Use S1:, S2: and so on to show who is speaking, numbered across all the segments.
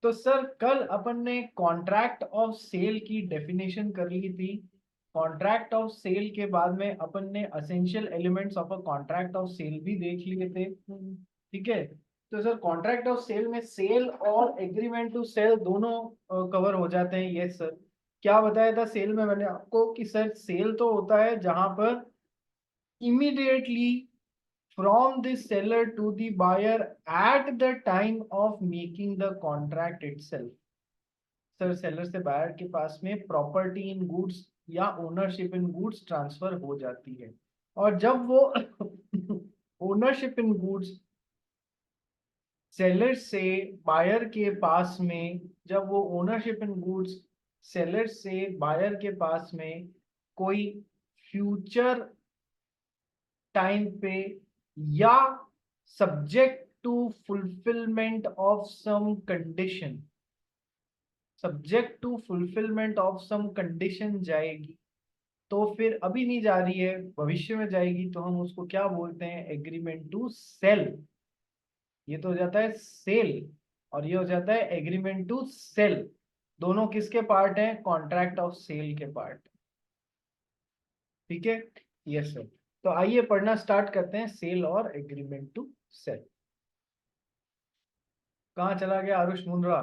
S1: तो सर कल अपन ने कॉन्ट्रैक्ट ऑफ सेल की डेफिनेशन कर ली थी। कॉन्ट्रैक्ट ऑफ सेल के बाद में अपन ने essential elements of a contract of sale भी देख लिए थे। ठीक है। तो सर कॉन्ट्रैक्ट ऑफ सेल में सेल और एग्रीमेंट टू सेल दोनों कवर हो जाते हैं। Yes sir. क्या बताया था सेल में मैंने आपको कि सर सेल तो होता है जहां पर immediately from the seller to the buyer at the time of making the contract itself। Sir seller से बायर के पास में प्रॉपर्टी इन गुड्स या ओनरशिप इन गुड्स ट्रांसफर हो जाती है। और जब वो ओनरशिप इन गुड्स सेलर से बायर के पास में, जब वो ओनरशिप इन गुड्स सेलर से बायर के पास में कोई फ्यूचर टाइम पे या subject to fulfilment of some condition, subject to fulfilment of some condition जाएगी, तो फिर अभी नहीं जा रही है भविष्य में जाएगी, तो हम उसको क्या बोलते हैं? Agreement to sale. ये तो हो जाता है सेल और ये हो जाता है एग्रीमेंट टू सेल। दोनों किसके पार्ट हैं? कॉन्ट्रैक्ट ऑफ सेल के पार्ट। ठीक है। Yes sir. तो आइए पढ़ना स्टार्ट करते हैं सेल और एग्रीमेंट टू सेल। कहाँ चला गया आरुष मुंद्रा?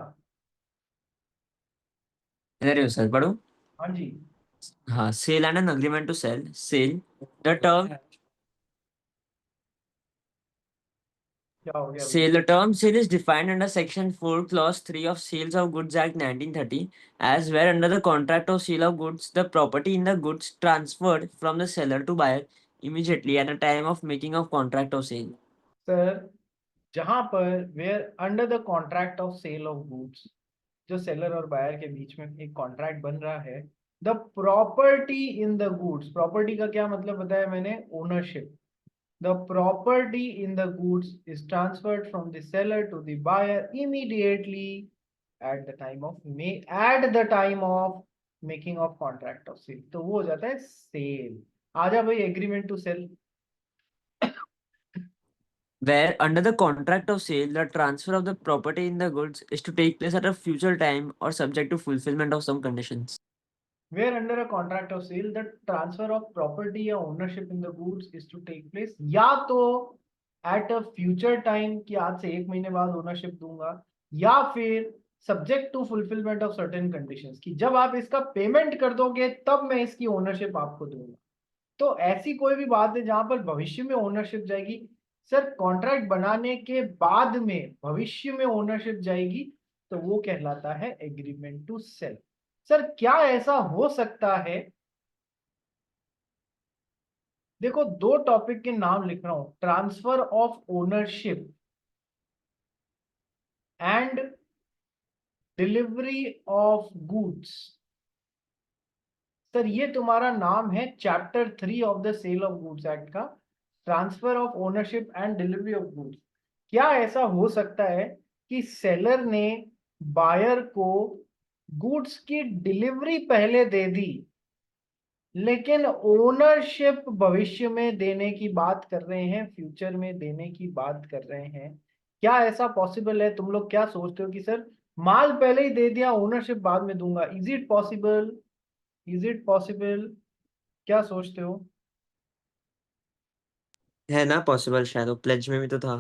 S2: इधर ही हो सर, पढ़ो।
S1: हाँ जी।
S2: हाँ, sale and an agreement to sale. Sale the term
S1: क्या हो गया अभी?
S2: Sale. The term sale is defined under Section 4, Clause 3 of Sales of Goods Act 1930, as where under the contract of sale of goods, the property in the goods transferred from the seller to buyer immediately at the time of making of contract of sale.
S1: Sir जहां पर where under the contract of sale of goods, जो seller और buyer के बीच में एक contract बन रहा है, the property in the goods, property का क्या मतलब बताया मैंने? Ownership. The property in the goods is transferred from the seller to the buyer immediately at the time of making of contract of sale, तो वो हो जाता है सेल। आजा भाई agreement to sale.
S2: Where under the contract of sale, the transfer of the property in the goods is to take place at a future time or subject to fulfillment of some conditions.
S1: Where under a contract of sale the transfer of property या ownership in the goods is to take place, या तो at a future time कि आज से एक महीने बाद ownership दूंगा, या फिर subject to fulfilment of certain conditions कि जब आप इसका पेमेंट कर दोगे तब मैं इसकी ओनरशिप आपको दूंगा। तो ऐसी कोई भी बात है जहां पर भविष्य में ओनरशिप जाएगी। सर कॉन्ट्रैक्ट बनाने के बाद में भविष्य में ओनरशिप जाएगी, तो वो कहलाता है एग्रीमेंट टू सेल। सर क्या ऐसा हो सकता है? देखो दो टॉपिक के नाम लिख रहा हूं, transfer of ownership and delivery of goods. Sir ये तुम्हारा नाम है chapter 3 of the sale of goods act का, transfer of ownership and delivery of goods. क्या ऐसा हो सकता है कि सेलर ने बायर को गुड्स की डिलीवरी पहले दे दी, लेकिन ओनरशिप भविष्य में देने की बात कर रहे हैं, फ्यूचर में देने की बात कर रहे हैं? क्या ऐसा पॉसिबल है? तुम लोग क्या सोचते हो कि सर माल पहले ही दे दिया, ओनरशिप बाद में दूंगा? Is it possible? Is it possible? क्या सोचते हो?
S2: है ना पॉसिबल, शायद वो प्लेज में भी तो था।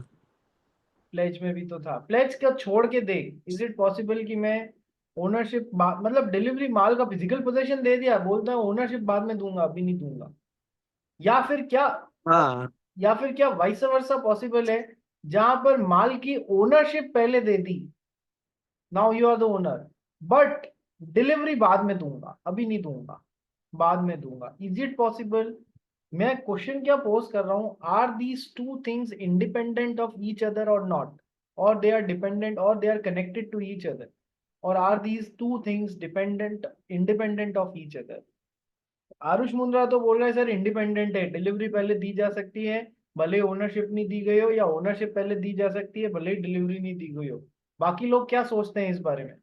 S1: प्लेज में भी तो था। प्लेज का छोड़ के देख, इज इट पॉसिबल कि मैं ओनरशिप मतलब डिलीवरी माल का फिजिकल पोजीशन दे दिया, बोलता है ओनरशिप बाद में दूंगा, अभी नहीं दूंगा? या फिर क्या,
S2: हाँ।
S1: या फिर क्या वाइस वर्सा पॉसिबल है जहां पर माल की ओनरशिप पहले दे दी, now you are the owner, but delivery बाद में दूंगा, अभी नहीं दूंगा, बाद में दूंगा? Is it possible? मैं क्वेश्चन क्या पोज कर रहा हूं, are these two things independent of each other और नॉट, और दे आर डिपेंडेंट और they are connected to each other, और are these two things dependent independent of each other? Aarush Mundra तो बोल रहा है सर इंडिपेंडेंट है, डिलीवरी पहले दी जा सकती है भले ओनरशिप नहीं दी गई हो, या ओनरशिप पहले दी जा सकती है भले ही डिलीवरी नहीं दी गई हो। बाकी लोग क्या सोचते हैं इस बारे में?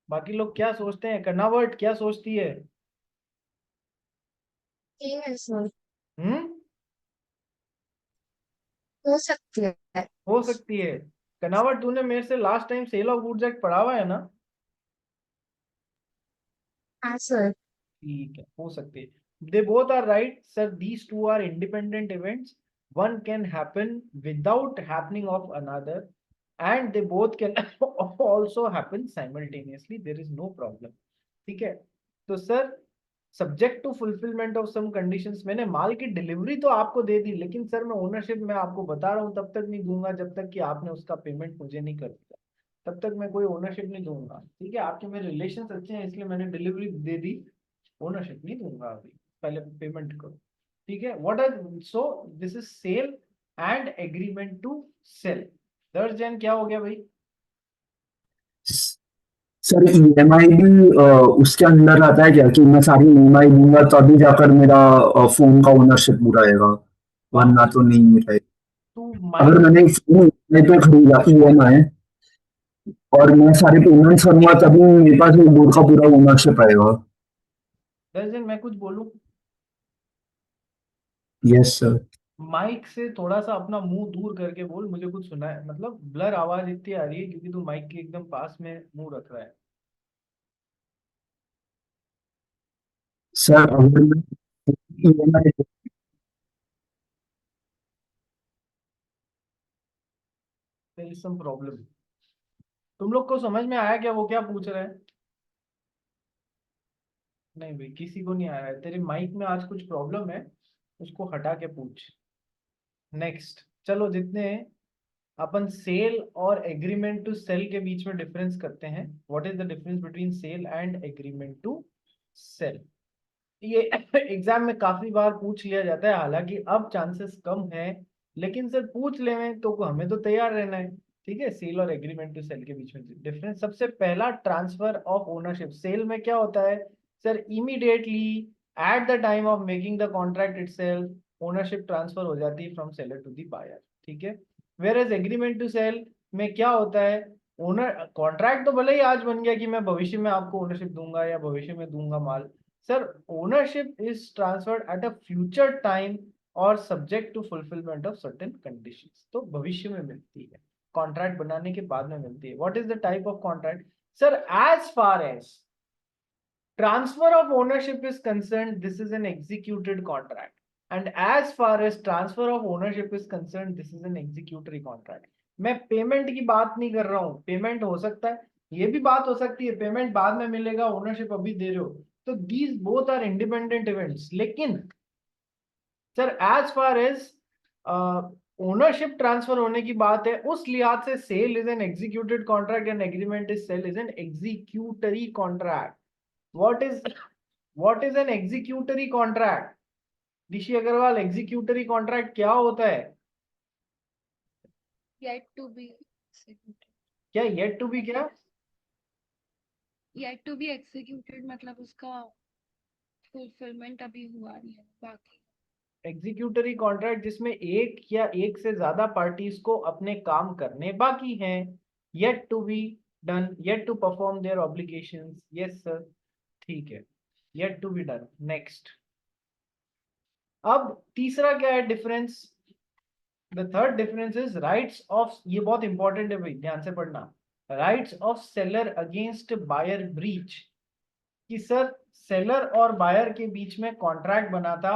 S1: बाकी लोग क्या सोचते हैं? कर्नावट क्या सोचती है?
S3: यस सर,
S1: हम्म।
S3: हो सकती है।
S1: हो सकती है। कनावट, तूने मेरे से last time sale of goods act पढ़ा हुआ है ना?
S3: हाँ सर।
S1: ठीक है, हो सकते हैं। They both are right sir, these two are independent events, one can happen without happening of another and they both can also happen simultaneously, there is no problem. ठीक है, तो sir subject to fulfilment of some conditions, मैंने माल की delivery तो आपको दे दी, लेकिन sir मैं ओनरशिप मैं आपको बता रहा हूँ तब तक नहीं दूंगा जब तक कि आपने उसका पेमेंट मुझे नहीं कर दिया, तब तक मैं कोई ओनरशिप नहीं दूंगा। ठीक है, आपके मेरे रिलेशन अच्छे हैं इसलिए मैंने डिलीवरी दे दी, ओनरशिप नहीं दूंगा अभी, पहले पेमेंट करो। ठीक है, what are, so this is sale and agreement to sale. दर्ज जैन क्या हो गया भाई?
S4: सर ईएमआई भी उसके अंदर आता है क्या कि मैं सारी ईएमआई दूंगा तभी जाकर मेरा फोन का ओनरशिप पूरा आएगा, वरना तो नहीं रहेगा?
S1: तू
S4: अगर
S1: माइक,
S4: मैंने फोन ईएमआई पे खरीदा ईएमआई और मैं सारे पेमेंट्स करूंगा तभी मेरे पास वो बोर्ड का पूरा ओनरशिप आएगा?
S1: दर्ज जैन मैं कुछ बोलूं?
S4: Yes sir.
S1: माइक से थोड़ा सा अपना मुंह दूर करके बोल, मुझे कुछ सुना है, मतलब ब्लर आवाज इतनी आ रही है क्योंकि तू माइक के एकदम पास में मुंह रख रहा है।
S4: सर अगर मैं EMI,
S1: there is some problem. तुम लोग को समझ में आया क्या वो क्या पूछ रहे हैं? नहीं भाई, किसी को नहीं आया है, तेरे माइक में आज कुछ प्रॉब्लम है, उसको हटा के पूछ। नेक्स्ट, चलो जितने अपन सेल और एग्रीमेंट टू सेल के बीच में डिफरेंस करते हैं। What is the difference between sale and agreement to sale? ये एग्जाम में काफी बार पूछ लिया जाता है, हालांकि अब चांसेस कम है, लेकिन सर पूछ ले तो हमें तो तैयार रहना है। ठीक है, सेल और एग्रीमेंट टू सेल के बीच में डिफरेंस, सबसे पहला ट्रांसफर ऑफ ओनरशिप। सेल में क्या होता है sir, immediately at the time of making the contract itself ownership transfer हो जाती है from seller to the buyer. ठीक है, whereas agreement to cell में क्या होता है, ओनर कॉन्ट्रैक्ट तो भले ही आज बन गया कि मैं भविष्य में आपको ओनरशिप दूंगा या भविष्य में दूंगा माल, sir ownership is transferred at a future time और subject to fulfilment of certain conditions, तो भविष्य में मिलती है, कॉन्ट्रैक्ट बनाने के बाद में मिलती है। What is the type of contract sir? As far as transfer of ownership is concerned, this is an executed contract, and as far as transfer of ownership is concerned, this is an executory contract. मैं payment की बात नहीं कर रहा हूं, payment हो सकता है, ये भी बात हो सकती है पेमेंट बाद में मिलेगा, ओनरशिप अभी दे रहे हो, तो these both are independent events. लेकिन sir as far as ownership transfer होने की बात है, उस लिहाज से sale is an executed contract and agreement is sale is an executory contract. what is an executory contract? Rishi Agarwal, executory contract क्या होता है?
S3: Yet to be executed.
S1: क्या येट टू बी, क्या
S3: Yet to be executed मतलब उसका fulfilment अभी हुआ नहीं है बाकी।
S1: एग्जीक्यूटरी कॉन्ट्रैक्ट जिसमें एक या एक से ज्यादा पार्टीज को अपने काम करने बाकी हैं, yet to be done, yet to perform their obligations. Yes sir, ठीक है, yet to be done. Next, अब तीसरा क्या है difference? The third difference is rights of, ये बहुत इंपॉर्टेंट है भाई, ध्यान से पढ़ना, rights of seller against buyer breach. कि सर सेलर और बायर के बीच में कॉन्ट्रैक्ट बना था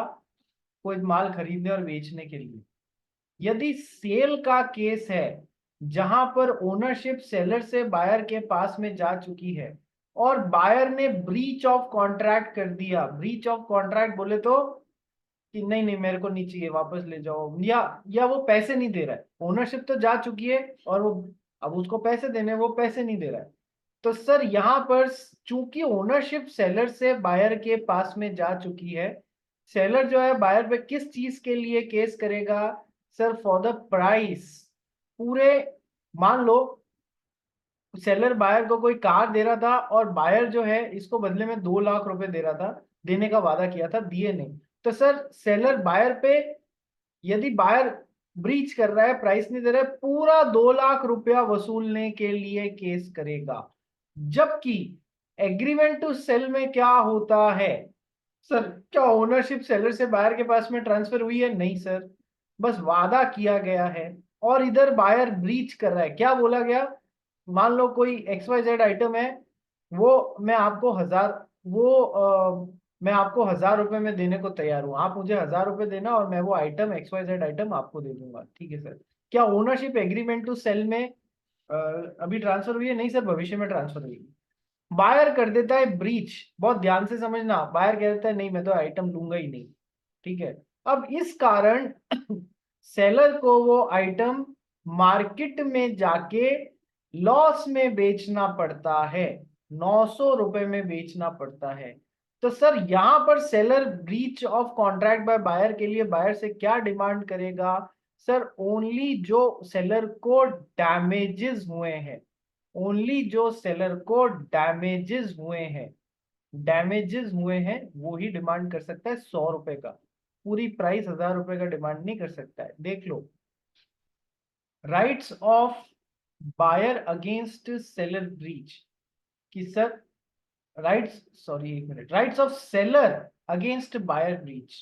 S1: कोई माल खरीदने और बेचने के लिए, यदि सेल का केस है जहां पर ओनरशिप सेलर से बायर के पास में जा चुकी है और बायर ने ब्रीच ऑफ कॉन्ट्रैक्ट कर दिया, ब्रीच ऑफ कॉन्ट्रैक्ट बोले तो कि नहीं नहीं मेरे को नहीं चाहिए, वापस ले जाओ, या वो पैसे नहीं दे रहा है, ओनरशिप तो जा चुकी है और वो अब उसको पैसे देने, वो पैसे नहीं दे रहा है, तो सर यहाँ पर चूंकि ओनरशिप सेलर से बायर के पास में जा चुकी है, सेलर जो है बायर पे किस चीज के लिए केस करेगा सर? For the price. पूरे, मान लो सेलर बायर को कोई कार दे रहा था और बायर जो है इसको बदले में 2 लाख रुपए दे रहा था, देने का वादा किया था, दिए नहीं, तो सर सेलर बायर पे, यदि बायर ब्रीच कर रहा है, प्राइस नहीं दे रहा है, पूरा 2 लाख रुपया वसूलने के लिए केस करेगा। जबकि एग्रीमेंट टू सेल में क्या होता है सर? क्या ओनरशिप सेलर से बायर के पास में ट्रांसफर हुई है? नहीं सर, बस वादा किया गया है और इधर बायर ब्रीच कर रहा है। क्या बोला गया, मान लो कोई XYZ आइटम है, वो मैं आपको 1000 में देने को तैयार हूं, आप मुझे 1000 रुपए देना और मैं वो आइटम XYZ आइटम आपको दे दूंगा, ठीक है सर। क्या ओनरशिप एग्रीमेंट टू सेल में अभी ट्रांसफर हुई है? नहीं सर, भविष्य में ट्रांसफर हुई। बायर कर देता है ब्रीच, बहुत ध्यान से समझना, बायर कह देता है नहीं मैं तो आइटम लूंगा ही नहीं, ठीक है। अब इस कारण सेलर को वो आइटम मार्केट में जाके लॉस में बेचना पड़ता है, 900 रुपए में बेचना पड़ता है। तो सर यहां पर seller breach of contract by buyer के लिए बायर से क्या डिमांड करेगा? सर ओनली जो सेलर को डैमेजेस हुए हैं, ओनली जो सेलर को डैमेजेस हुए हैं वो ही डिमांड कर सकता है 100 रुपए का। पूरी प्राइस 1000 रुपए का डिमांड नहीं कर सकता है। देख लो, rights of buyer against seller breach कि sir rights of seller against buyer breach.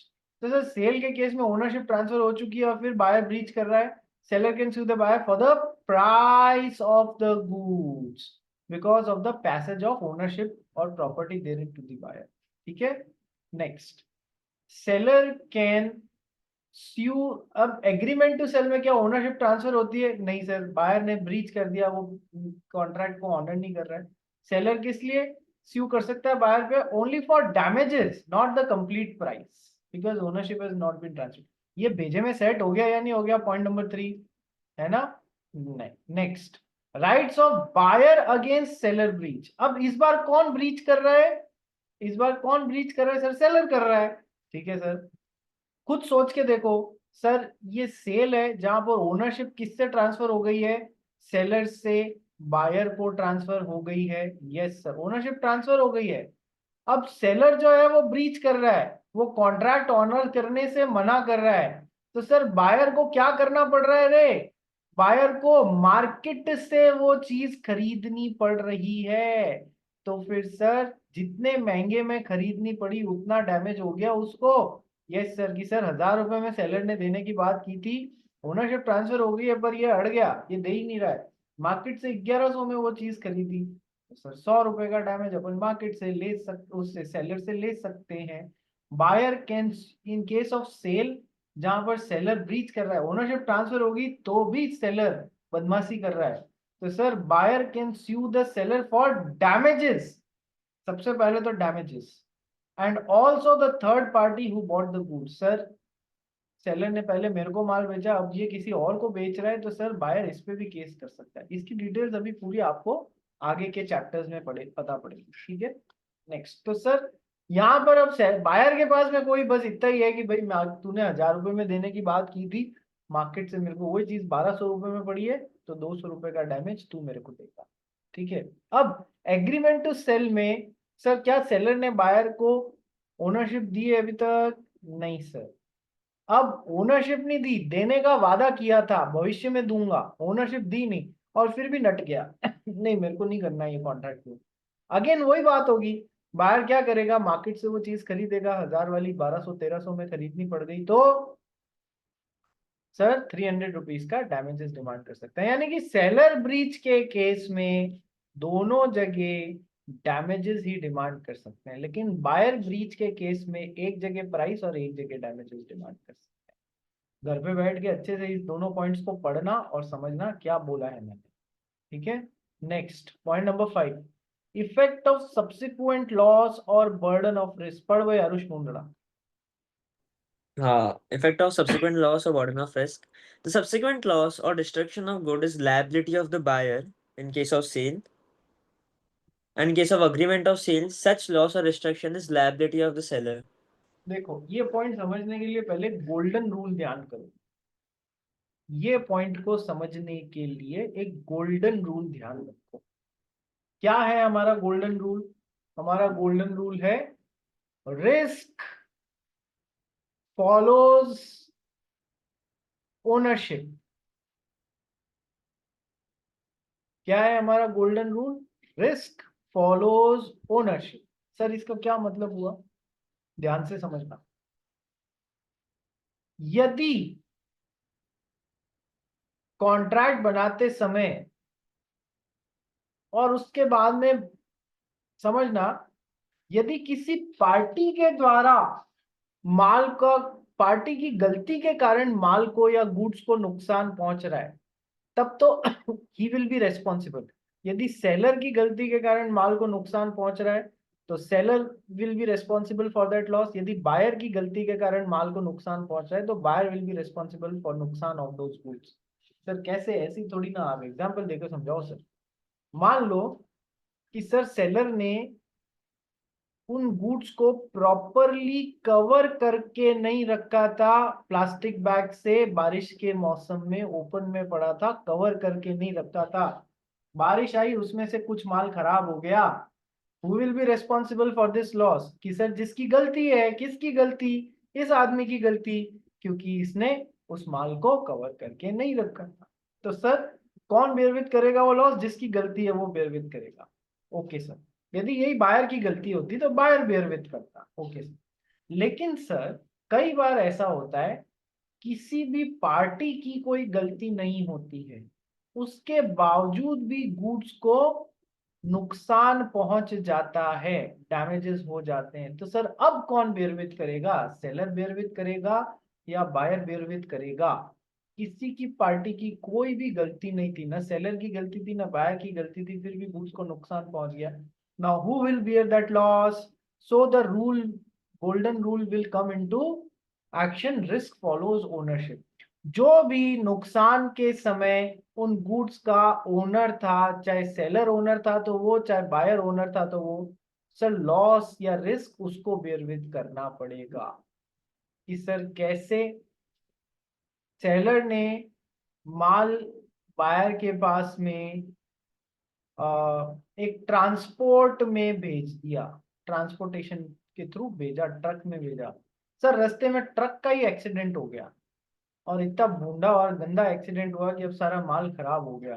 S1: तो सर सेल के केस में ओनरशिप ट्रांसफर हो चुकी है और फिर बायर ब्रीच कर रहा है, seller can sue the buyer for the price of the goods because of the passage of ownership और property there to the buyer, ठीक है। Next, seller can sue. अब एग्रीमेंट टू सेल में क्या ownership transfer होती है? नहीं sir, buyer ने ब्रीच कर दिया, वो कॉन्ट्रैक्ट को ऑनर नहीं कर रहा है। सेलर किस लिए स्यू कर सकता है बायर पे? Only for damages, not the complete price, because ownership has not been transferred. ये भेजे में सेट हो गया या नहीं हो गया? पॉइंट नंबर 3 है ना। नहीं। Next, rights of buyer against seller breach. अब इस बार कौन ब्रीच कर रहा है? इस बार कौन ब्रीच कर रहा है? सर सेलर कर रहा है, ठीक है सर। खुद सोच के देखो सर, ये सेल है जहां पर ओनरशिप किससे ट्रांसफर हो गई है? सेलर से बायर को ट्रांसफर हो गई है। यस सर, ओनरशिप ट्रांसफर हो गई है। अब सेलर जो है वो ब्रीच कर रहा है, वो कॉन्ट्रैक्ट ऑनर करने से मना कर रहा है। तो सर बायर को क्या करना पड़ रहा है रे? बायर को मार्केट से वो चीज खरीदनी पड़ रही है। तो फिर सर जितने महंगे में खरीदनी पड़ी उतना डैमेज हो गया उसको। यस सर, कि सर 1000 रुपए में सेलर ने देने की बात की थी, ओनरशिप ट्रांसफर हो गई है पर ये अड़ गया, ये दे ही नहीं रहा है। मार्केट से 1100 में वो चीज खरीदी, तो सर 100 रुपए का डैमेज अपन मार्केट से ले सकते, उससे सेलर से ले सकते हैं। Buyer can in case of sale, जहां पर सेलर ब्रीच कर रहा है, ओनरशिप ट्रांसफर होगी तो भी सेलर बदमाशी कर रहा है, तो sir buyer can sue the seller for damages. सबसे पहले तो damages and also the third party who bought the goods. Sir seller ने पहले मेरे को माल बेचा, अब ये किसी और को बेच रहा है, तो सर बायर इस पे भी केस कर सकता है। इसकी डिटेल्स अभी पूरी आपको आगे के चैप्टर्स में पता पड़ेगी, ठीक है। नेक्स्ट, तो सर यहाँ पर अब बायर के पास में कोई बस इतना ही है कि भाई तूने 1000 रुपए में देने की बात की थी, मार्केट से मेरे को वही चीज 1200 रुपए में पड़ी है, तो 200 रुपए का डैमेज तू मेरे को देगा, ठीक है। अब एग्रीमेंट टू सेल में सर क्या सेलर ने बायर को ओनरशिप दी है अभी तक? नहीं सर। अब ओनरशिप नहीं दी, देने का वादा किया था भविष्य में दूंगा, ओनरशिप दी नहीं और फिर भी नट गया नहीं मेरे को नहीं करना ये कॉन्ट्रैक्ट में। अगेन वही बात होगी, बायर क्या करेगा? मार्केट से वो चीज खरीदेगा, 1000 वाली 1200-1300 में खरीदनी पड़ गई, तो सर 300 रुपीज का डैमेजेस डिमांड कर सकते हैं। यानी कि सेलर ब्रीच के केस में दोनों जगह डैमेजेस ही डिमांड कर सकते हैं, लेकिन बायर ब्रीच के केस में एक जगह प्राइस और एक जगह डैमेजेस डिमांड कर सकते हैं। घर पे बैठ के अच्छे से इस दोनों पॉइंट्स को पढ़ना और समझना क्या बोला है मैंने, ठीक है। Next point number 5, effect of subsequent loss और बर्डन ऑफ रिस्क। पढ़ भाई Aarush Mundra.
S2: Effect of subsequent loss or burden of risk. The subsequent loss or destruction of good is liability of the buyer in case of sale. And in case of agreement of sale, such loss or destruction is liability of the seller.
S1: देखो ये point समझने के लिए पहले golden rule ध्यान करो। ये point को समझने के लिए एक गोल्डन रूल ध्यान रखो। क्या है हमारा गोल्डन रूल? हमारा गोल्डन रूल है रिस्क फॉलोज ओनरशिप। क्या है हमारा golden rule? Risk follows ownership. Sir इसका क्या मतलब हुआ? ध्यान से समझना। यदि कॉन्ट्रैक्ट बनाते समय और उसके बाद में समझना, यदि किसी पार्टी के द्वारा माल का, पार्टी की गलती के कारण माल को या गुड्स को नुकसान पहुंच रहा है, तब तो ही विल बी रेस्पॉन्सिबल। यदि सेलर की गलती के कारण माल को नुकसान पहुंच रहा है तो seller will be responsible for that loss. यदि बायर की गलती के कारण माल को नुकसान पहुंच रहा है तो buyer will be responsible for नुकसान ऑफ दोज गुड्स। सर कैसे, ऐसी थोड़ी ना, आप एग्जांपल देकर समझाओ सर। मान लो कि सर सेलर ने उन गुड्स को प्रॉपरली कवर करके नहीं रखा था, प्लास्टिक बैग से बारिश के मौसम में ओपन में पड़ा था, कवर करके नहीं रखा था, बारिश आई उसमें से कुछ माल खराब हो गया। Who will be responsible for this loss? कि सर जिसकी गलती है, किसकी गलती? इस आदमी की गलती, क्योंकि इसने उस माल को कवर करके नहीं रखा था। तो सर कौन बेयर विथ करेगा वो लॉस? जिसकी गलती है वो बेयर विथ करेगा। Okay sir. यदि यही बायर की गलती होती तो बायर बेयर विथ करता। Okay sir. लेकिन सर कई बार ऐसा होता है, किसी भी पार्टी की कोई गलती नहीं होती है, उसके बावजूद भी गुड्स को नुकसान पहुंच जाता है, डैमेजेस हो जाते हैं। तो सर अब कौन बेयर विथ करेगा? सेलर बेयर विथ करेगा या बायर बेयर विथ करेगा? किसी की पार्टी की कोई भी गलती नहीं थी, ना सेलर की गलती थी ना बायर की गलती थी, फिर भी गुड्स को नुकसान पहुंच गया। Now who will bear that loss? So the rule, golden rule will come into action, risk follows ownership. जो भी नुकसान के समय उन गुड्स का ओनर था, चाहे सेलर ओनर था तो वो, चाहे बायर ओनर था तो वो, सर लॉस या रिस्क उसको बेयर विथ करना पड़ेगा। कि सर कैसे? सेलर ने माल बायर के पास में एक ट्रांसपोर्ट में भेज दिया, ट्रांसपोर्टेशन के थ्रू भेजा, ट्रक में भेजा। सर रास्ते में ट्रक का ही एक्सीडेंट हो गया और इतना बूंदा और गंदा एक्सीडेंट हुआ कि अब सारा माल खराब हो गया।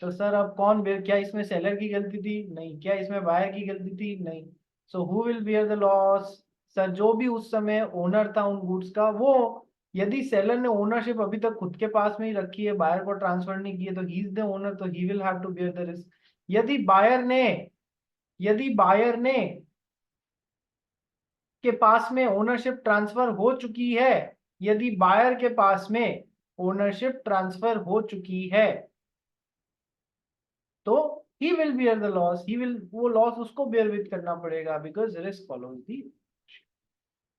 S1: तो सर अब कौन बेयर, क्या इसमें सेलर की गलती थी? नहीं। क्या इसमें बायर की गलती थी? नहीं। So who will bear the loss? Sir जो भी उस समय ओनर था उन गुड्स का, वो, यदि सेलर ने ओनरशिप अभी तक खुद के पास में ही रखी है, बायर को ट्रांसफर नहीं की है, तो ही इज द ओनर, तो he will have to bear the risk. यदि बायर ने के पास में ओनरशिप ट्रांसफर हो चुकी है, यदि बायर के पास में ओनरशिप ट्रांसफर हो चुकी है तो he will bear the loss, he will, वो लॉस उसको बेयर विथ करना पड़ेगा, बिकॉज रिस्क फॉलोज दी।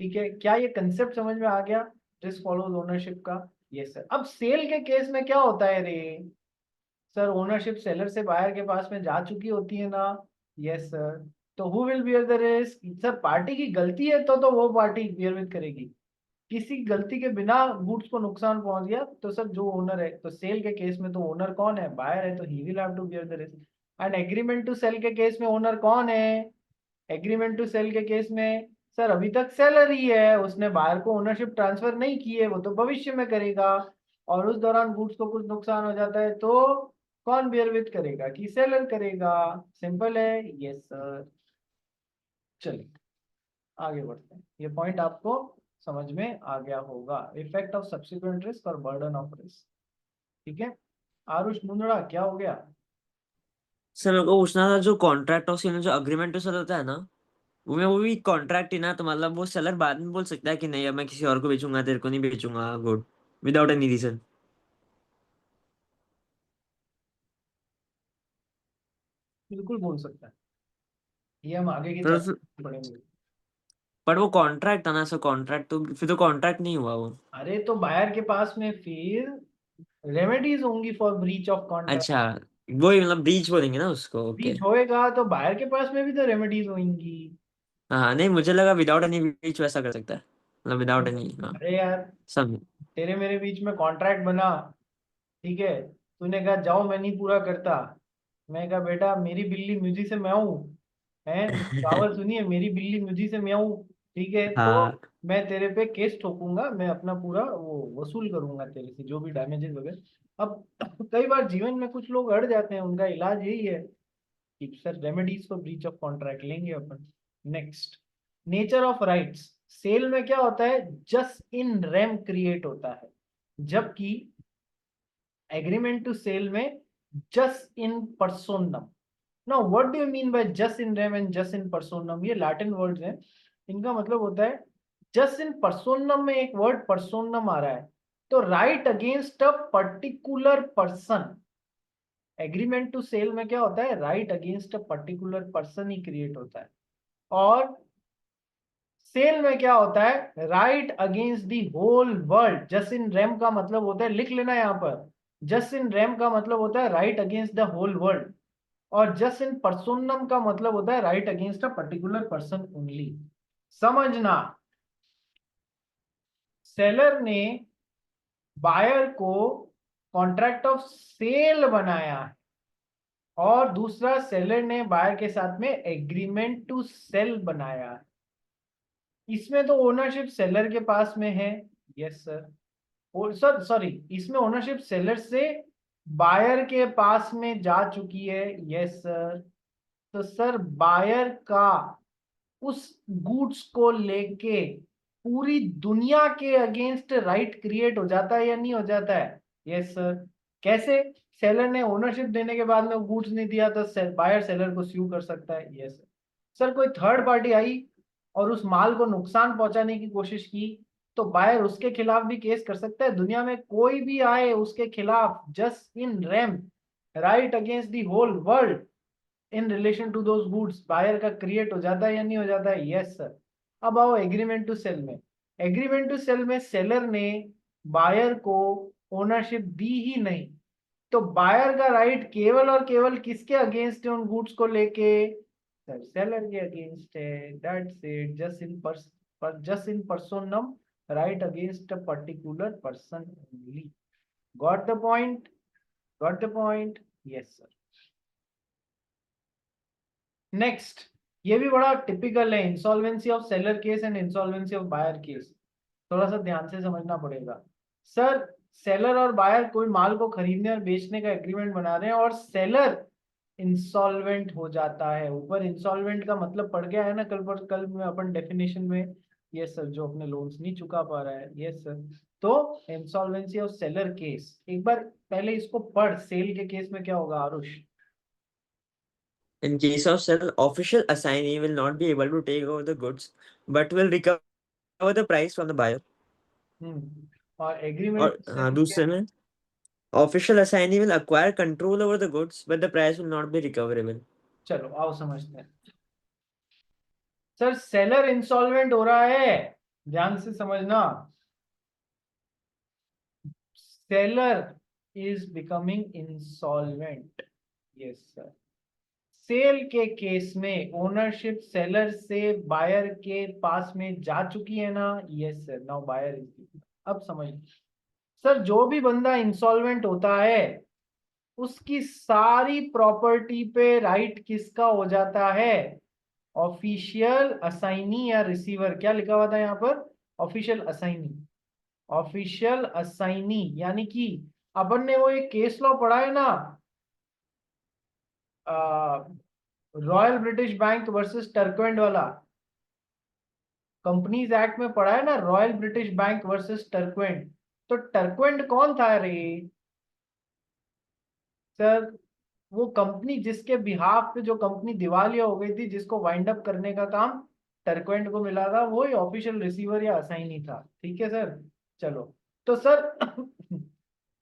S1: ठीक है, क्या ये कंसेप्ट समझ में आ गया? रिस्क फॉलोज ओनरशिप का। Yes sir. अब सेल के केस में क्या होता है रे? सर ओनरशिप सेलर से बायर के पास में जा चुकी होती है ना? Yes sir. तो who will bear the risk? Sir party की गलती है तो वो पार्टी बियर विथ करेगी। किसी गलती के बिना गुड्स को नुकसान पहुंच गया तो सर जो ओनर है, तो सेल के केस में तो ओनर कौन है? बायर है, तो he will have to bear the risk. And agreement to sale के केस में ओनर कौन है? एग्रीमेंट टू सेल के केस में सर अभी तक सेलर ही है, उसने बायर को ओनरशिप ट्रांसफर नहीं की है, वो तो भविष्य में करेगा। और उस दौरान गुड्स को कुछ नुकसान हो जाता है तो कौन बियर विथ करेगा? कि सेलर करेगा। सिंपल है। Yes sir. चलिए आगे बढ़ते हैं। ये पॉइंट आपको समझ में आ गया होगा। इफेक्ट ऑफ सब्सिक्वेंट रिस्क और बर्डन ऑफ रिस्क। ठीक है। आरुष मुंदड़ा क्या हो गया?
S2: सर मेरे को पूछना था, जो कॉन्ट्रैक्ट ऑफ सेल, जो अग्रीमेंट टू सेल होता है ना, वो भी कॉन्ट्रैक्ट ही ना, तो मतलब वो सेलर बाद में बोल सकता है कि नहीं अब मैं किसी और को बेचूंगा, तेरे को नहीं बेचूंगा गुड, विदाउट एनी रीजन।
S1: बिल्कुल बोल सकता है, ये हम आगे के
S2: पर
S1: चैप्टर में पढ़ेंगे।
S2: पर वो कॉन्ट्रैक्ट था ना, सो कॉन्ट्रैक्ट तो फिर तो कॉन्ट्रैक्ट नहीं हुआ वो।
S1: अरे तो बायर के पास में फिर रेमेडीज होंगी फॉर ब्रीच ऑफ कॉन्ट्रैक्ट।
S2: अच्छा, वही मतलब ब्रीच बोलेंगे ना उसको, ओके।
S1: ब्रीच होएगा तो बायर के पास में भी तो रेमेडीज होंगी।
S2: हाँ नहीं, मुझे लगा विदाउट एनी ब्रीच वैसा कर सकता है, मतलब विदाउट एनी, हाँ
S1: अरे यार,
S2: सब।
S1: तेरे मेरे बीच में कॉन्ट्रैक्ट बना, ठीक है, तूने कहा जाओ मैं नहीं पूरा करता, मैं कहा बेटा मेरी बिल्ली मुझी से म्याऊं, है कहावत सुनिए, मेरी बिल्ली मुझी से म्याऊं, ठीक है, तो
S2: हाँ
S1: मैं तेरे पे केस ठोकूंगा, मैं अपना पूरा वो वसूल करूंगा तेरे से जो भी डैमेजेस वगैरह। अब कई बार जीवन में कुछ लोग अड़ जाते हैं, उनका इलाज यही है कि sir remedies for breach of contract लेंगे अपन। Next, nature of rights. Sale में क्या होता है? जस्ट इन रेम क्रिएट होता है, जबकि एग्रीमेंट टू सेल में जस्ट इन पर्सोनम. Now what do you mean by जस्ट इन रेम एंड जस्ट इन पर्सोनम? ये लैटिन वर्ड्स हैं, इनका मतलब होता है जस्ट इन पर्सोनम में एक वर्ड पर्सोनम आ रहा है तो right against a particular person. Agreement to cell में क्या होता है, right against a particular person ही क्रिएट होता है. और सेल में क्या होता है, right against the whole world. Just in rem का मतलब होता है, लिख लेना यहाँ पर, जस्ट इन रेम का मतलब होता है right against the whole world. और जस्ट इन पर्सोनम का मतलब होता है right against a particular person only. समझना, सेलर ने बायर को कॉन्ट्रैक्ट ऑफ सेल बनाया है और दूसरा सेलर ने बायर के साथ में एग्रीमेंट टू सेल बनाया है. इसमें तो ओनरशिप सेलर के पास में है. यस सर, सॉरी, इसमें ओनरशिप सेलर से बायर के पास में जा चुकी है. Yes sir. तो सर बायर का उस गुड्स को लेके पूरी दुनिया के अगेंस्ट राइट क्रिएट हो जाता है या नहीं हो जाता है? Yes sir. कैसे? सेलर ने ओनरशिप देने के बाद में गुड्स नहीं दिया तो बायर सेलर को स्यू कर सकता है. Yes sir. सर कोई थर्ड पार्टी आई और उस माल को नुकसान पहुंचाने की कोशिश की तो बायर उसके खिलाफ भी केस कर सकता है. दुनिया में कोई भी आए उसके खिलाफ jus in rem right against the whole world in relation to those goods buyer का क्रिएट हो जाता है या नहीं हो जाता है? Yes sir. अब आओ एग्रीमेंट टू सेल में. एग्रीमेंट टू सेल में सेलर ने बायर को ओनरशिप दी ही नहीं तो बायर का राइट केवल और केवल किसके अगेंस्ट है उन गुड्स को लेके? सर सेलर के अगेंस्ट है. That's it. जस्ट इन पर्सोनम right against a particular person only. Got the point? Got the point? Yes sir. Next, ये भी बड़ा टिपिकल है, insolvency of seller case and insolvency of buyer case. थोड़ा सा ध्यान से समझना पड़ेगा. सर सेलर और बायर कोई माल को खरीदने और बेचने का एग्रीमेंट बना रहे हैं और सेलर इंसॉल्वेंट हो जाता है. ऊपर इंसॉल्वेंट का मतलब पड़ गया है ना कल में अपन डेफिनेशन में. Yes sir. जो अपने लोन्स नहीं चुका पा रहा है. Yes sir. तो इंसॉल्वेंसी ऑफ सेलर केस, एक बार पहले इसको पढ़. सेल के केस में क्या होगा Aarush?
S2: In case of sale, official assignee will not be able to take over the goods, but will recover the price from the buyer.
S1: और
S2: और
S1: एग्रीमेंट
S2: दूसरे में official assignee will acquire control over the goods, but the price will not be recoverable.
S1: चलो आओ समझते हैं. Sir seller insolvent हो रहा है, ध्यान से समझना. Seller is becoming insolvent. Yes sir. Sale के केस में ओनरशिप सेलर से बायर के पास में जा चुकी है ना? Yes sir. Now buyer is. अब समझ. सर जो भी बंदा इंसॉल्वेंट होता है उसकी सारी प्रॉपर्टी पे राइट किसका हो जाता है? ऑफिशियल असाइनी या रिसीवर. क्या लिखा हुआ था यहाँ पर? Official assignee. ऑफिशियल असाइनी यानी कि अपन ने वो एक केस लॉ पढ़ा है ना, रॉयल ब्रिटिश बैंक वर्सेस टर्कवेंट वाला. कंपनीज एक्ट में पढ़ा है ना, रॉयल ब्रिटिश बैंक वर्सेस टर्कवेंट. तो टर्कवेंट कौन था रे? सर वो कंपनी जिसके बिहाफ पे जो कंपनी दिवालिया हो गई थी, जिसको वाइंड अप करने का काम टर्कवेंट को मिला था, वो ही ऑफिशियल रिसीवर या असाइनी था. ठीक है सर. चलो तो सर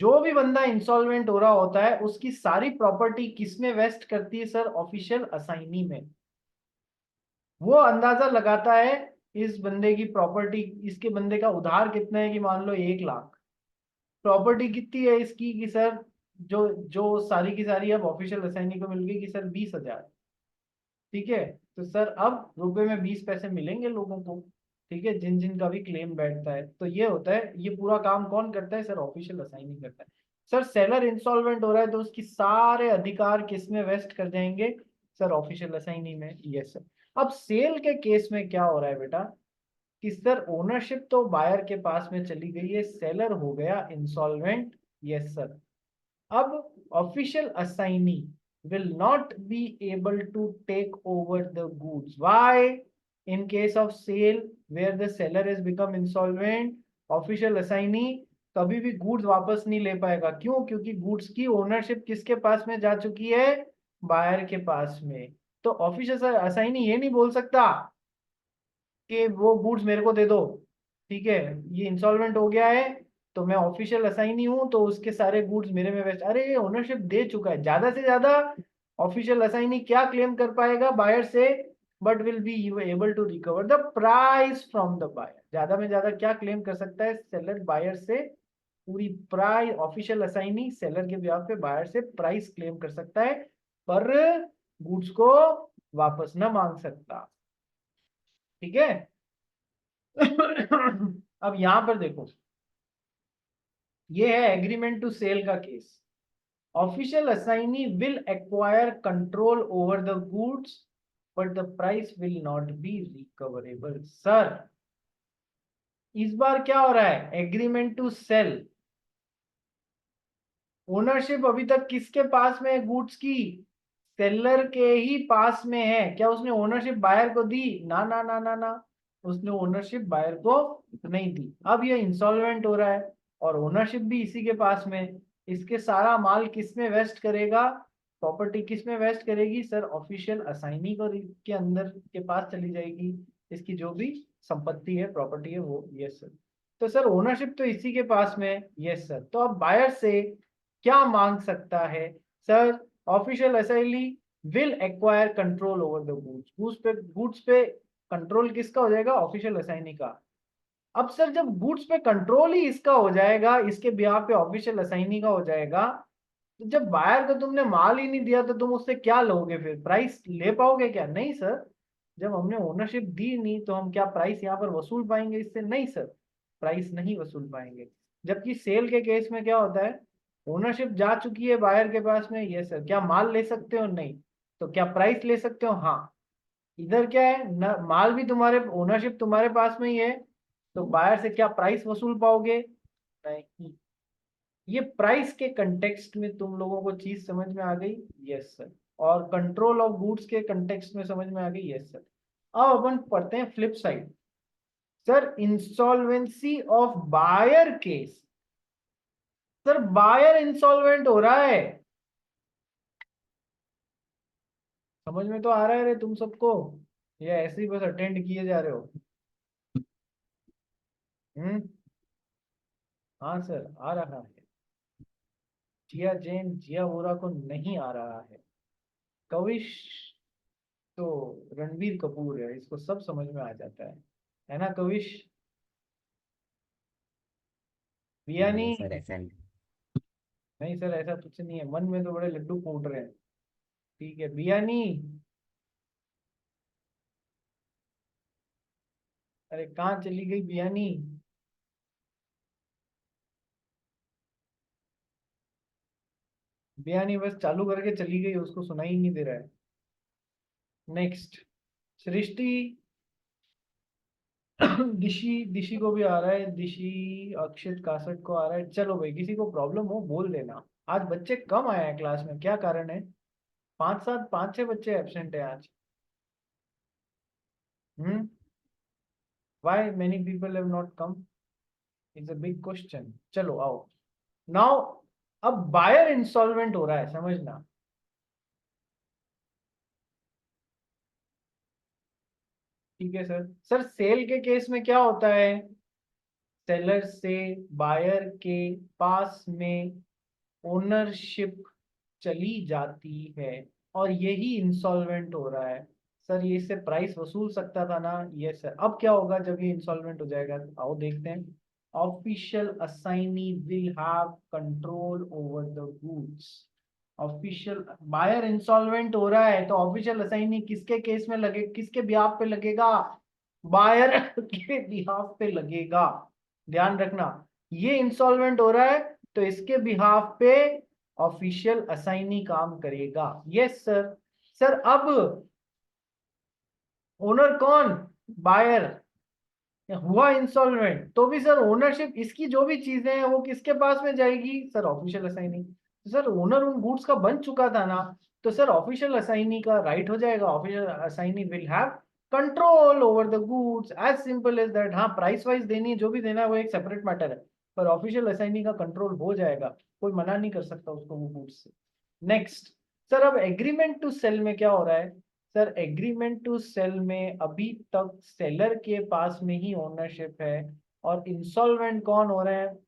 S1: जो भी बंदा इंसॉल्वेंट हो रहा होता है उसकी सारी प्रॉपर्टी किसमें वेस्ट करती है सर? ऑफिशियल असाइनी में. वो अंदाजा लगाता है इस बंदे की प्रॉपर्टी, इसके बंदे का उधार कितना है कि मान लो 1 लाख. प्रॉपर्टी कितनी है इसकी कि सर जो जो सारी की सारी अब ऑफिशियल असाइनी को मिल गई कि सर 20,000. ठीक है. तो सर अब रुपए में 20 पैसे मिलेंगे लोगों को. ठीक है. जिन जिन का भी क्लेम बैठता है. तो ये होता है, ये पूरा काम कौन करता है सर? ऑफिशियल असाइनी करता है. सर सेलर इंसॉल्वेंट हो रहा है तो उसकी सारे अधिकार किस में वेस्ट कर जाएंगे सर? ऑफिशियल असाइनी में. Yes sir. अब सेल के केस में क्या हो रहा है बेटा कि सर ओनरशिप तो बायर के पास में चली गई है, सेलर हो गया इंसॉल्वेंट. Yes sir. अब official assignee will not be able to take over the goods. Why? In case of sale where the seller has become insolvent, official assignee कभी भी गुड्स वापस नहीं ले पाएगा। क्यों? क्योंकि गुड्स की ओनरशिप किसके पास में जा चुकी है? बायर के पास में। तो ऑफिशियल असाइनी ये नहीं बोल सकता कि वो गुड्स मेरे को दे दो, ठीक है, ये इंसॉल्वेंट हो गया है तो मैं ऑफिशियल असाइनी हूं तो उसके सारे गुड्स मेरे में वेस्ट। अरे ये ओनरशिप दे चुका है। ज्यादा से ज्यादा ऑफिशियल असाइनी क्या क्लेम कर पाएगा बायर से? But will be you able to recover the price from the buyer. ज्यादा में ज्यादा क्या क्लेम कर सकता है सेलर बायर से? पूरी प्राइस। ऑफिशियल असाइनी सेलर के बिहाफ पे बायर से प्राइस क्लेम कर सकता है, पर गुड्स को वापस ना मांग सकता। ठीक है। अब यहां पर देखो, ये है एग्रीमेंट टू सेल का case. Official assignee will acquire control over the goods but the price will not be recoverable. Sir इस बार क्या हो रहा है? Agreement to cell. ओनरशिप अभी तक किसके पास में है गुड्स की? सेलर के ही पास में है। क्या उसने ओनरशिप बायर को दी? ना ना ना ना ना, उसने ओनरशिप बायर को नहीं दी। अब ये इंसॉल्वेंट हो रहा है और ओनरशिप भी इसी के पास में। इसके सारा माल किस में वेस्ट करेगा? प्रॉपर्टी किस में वेस्ट करेगी? सर ऑफिशियल असाइनी को के अंदर के पास चली जाएगी। इसकी जो भी संपत्ति है, प्रॉपर्टी है वो। Yes sir. तो सर ओनरशिप तो इसी के पास में है। Yes sir. तो अब बायर से क्या मांग सकता है? Sir official assignee will acquire control over the goods. Goods पे कंट्रोल किसका हो जाएगा? ऑफिशियल असाइनी का। अब सर जब गुड्स पे कंट्रोल ही इसका हो जाएगा, इसके बिहाफ पे ऑफिशियल असाइनी का हो जाएगा, तो जब बायर को तुमने माल ही नहीं दिया तो तुम उससे क्या लोगे? फिर प्राइस ले पाओगे क्या? नहीं सर। जब हमने ओनरशिप दी नहीं तो हम क्या प्राइस यहाँ पर वसूल पाएंगे इससे? नहीं सर, प्राइस नहीं वसूल पाएंगे। जबकि सेल के केस में क्या होता है? ओनरशिप जा चुकी है बायर के पास में। ये सर क्या माल ले सकते हो? नहीं। तो क्या प्राइस ले सकते हो? हाँ। इधर क्या है न, माल भी तुम्हारे, ओनरशिप तुम्हारे पास में ही है, तो बायर से क्या प्राइस वसूल पाओगे? नहीं। ये प्राइस के कंटेक्स्ट में तुम लोगों को चीज समझ में आ गई? Yes sir. और कंट्रोल ऑफ गुड्स के कंटेक्स्ट में समझ में आ गई? Yes sir. अब अपन पढ़ते हैं flip side. Sir insolvency of buyer case. Sir buyer insolvent हो रहा है। समझ में तो आ रहा है रे तुम सबको, या ऐसे ही बस अटेंड किए जा रहे हो? हाँ सर आ रहा है। जिया जैन, जिया वोरा को नहीं आ रहा है। कविश तो रणबीर कपूर है, इसको सब समझ में आ जाता है ना कविश? बियानी?
S2: नहीं सर ऐसा नहीं।
S1: नहीं सर ऐसा कुछ नहीं है, मन में तो बड़े लड्डू फूट रहे हैं। ठीक है बियानी। अरे कहाँ चली गई बियानी? बियानी बस चालू करके चली गई, उसको सुनाई ही नहीं दे रहा है। नेक्स्ट सृष्टि। दिशी, दिशी को भी आ रहा है। दिशी, अक्षित कासट को आ रहा है। चलो भाई किसी को प्रॉब्लम हो बोल देना। आज बच्चे कम आए हैं क्लास में, क्या कारण है? 5-6 बच्चे एब्सेंट है आज। Hmm why many people have not come is a big question. चलो आओ नाउ। अब बायर इंसॉल्वेंट हो रहा है, समझना। ठीक है सर। सर सेल के केस में क्या होता है? सेलर से बायर के पास में ओनरशिप चली जाती है और यही इंसॉल्वेंट हो रहा है। सर ये इससे प्राइस वसूल सकता था ना? ये सर। अब क्या होगा जब ये इंसॉल्वेंट हो जाएगा? आओ देखते हैं। Official assignee will have control over the goods. Official buyer insolvent हो रहा है तो ऑफिशियल असाइनी किसके केस में लगे, किसके बिहाफ पे लगेगा? बायर के बिहाफ पे लगेगा। ध्यान रखना, ये इंसॉल्वेंट हो रहा है तो इसके बिहाफ पे ऑफिशियल असाइनी काम करेगा। Yes sir. सर अब ओनर कौन? बायर। हुआ इंसॉल्वेंट तो भी सर ओनरशिप इसकी जो भी चीजें हैं वो किसके पास में जाएगी? Sir official assignee. तो सर ओनर उन गुड्स का बन चुका था ना, तो सर ऑफिशियल असाइनी का राइट हो जाएगा। Official assignee will have control over the goods, as simple as that. हाँ प्राइस वाइज देनी है, जो भी देना है वो एक सेपरेट मैटर है, पर ऑफिशियल असाइनी का कंट्रोल हो जाएगा, कोई मना नहीं कर सकता उसको वो गुड्स से। नेक्स्ट सर, अब एग्रीमेंट टू सेल में क्या हो रहा है? सर एग्रीमेंट टू सेल में अभी तक सेलर के पास में ही ओनरशिप है, और इंसॉल्वेंट कौन हो रहे हैं?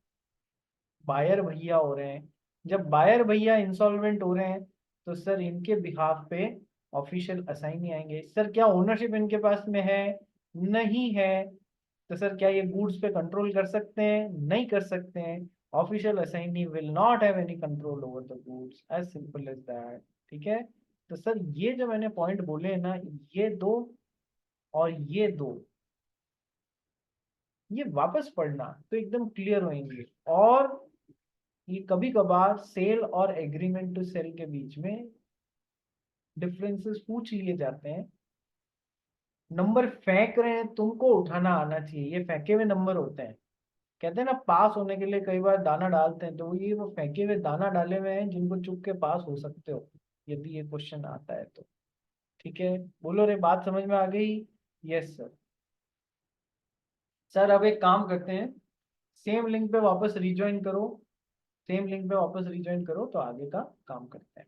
S1: बायर भैया हो रहे हैं। जब बायर भैया इंसॉल्वेंट हो रहे हैं तो सर इनके बिहाफ पे ऑफिशियल असाइनी आएंगे। सर क्या ओनरशिप इनके पास में है? नहीं है। तो सर क्या ये गुड्स पे कंट्रोल कर सकते हैं? नहीं कर सकते हैं। Official assignee will not have any control over the goods, as simple as that. ठीक है, तो सर ये जो मैंने पॉइंट बोले हैं ना, ये दो और ये दो, ये वापस पढ़ना तो एकदम क्लियर होंगे। और ये कभी कभार सेल और एग्रीमेंट टू सेल के बीच में डिफरेंसेस पूछ लिए जाते हैं। नंबर फेंक रहे हैं, तुमको उठाना आना चाहिए, ये फेंके हुए नंबर होते हैं। कहते हैं ना पास होने के लिए कई बार दाना डालते हैं, तो ये वो फेंके हुए दाना डाले हुए हैं जिनको चुप के पास हो सकते हो यदि ये क्वेश्चन आता है तो। ठीक है, बोलो रे, बात समझ में आ गई? Yes sir. सर अब एक काम करते हैं, सेम लिंक पे वापस रिज्वाइन करो, सेम लिंक पे वापस रिज्वाइन करो तो आगे का काम करते हैं।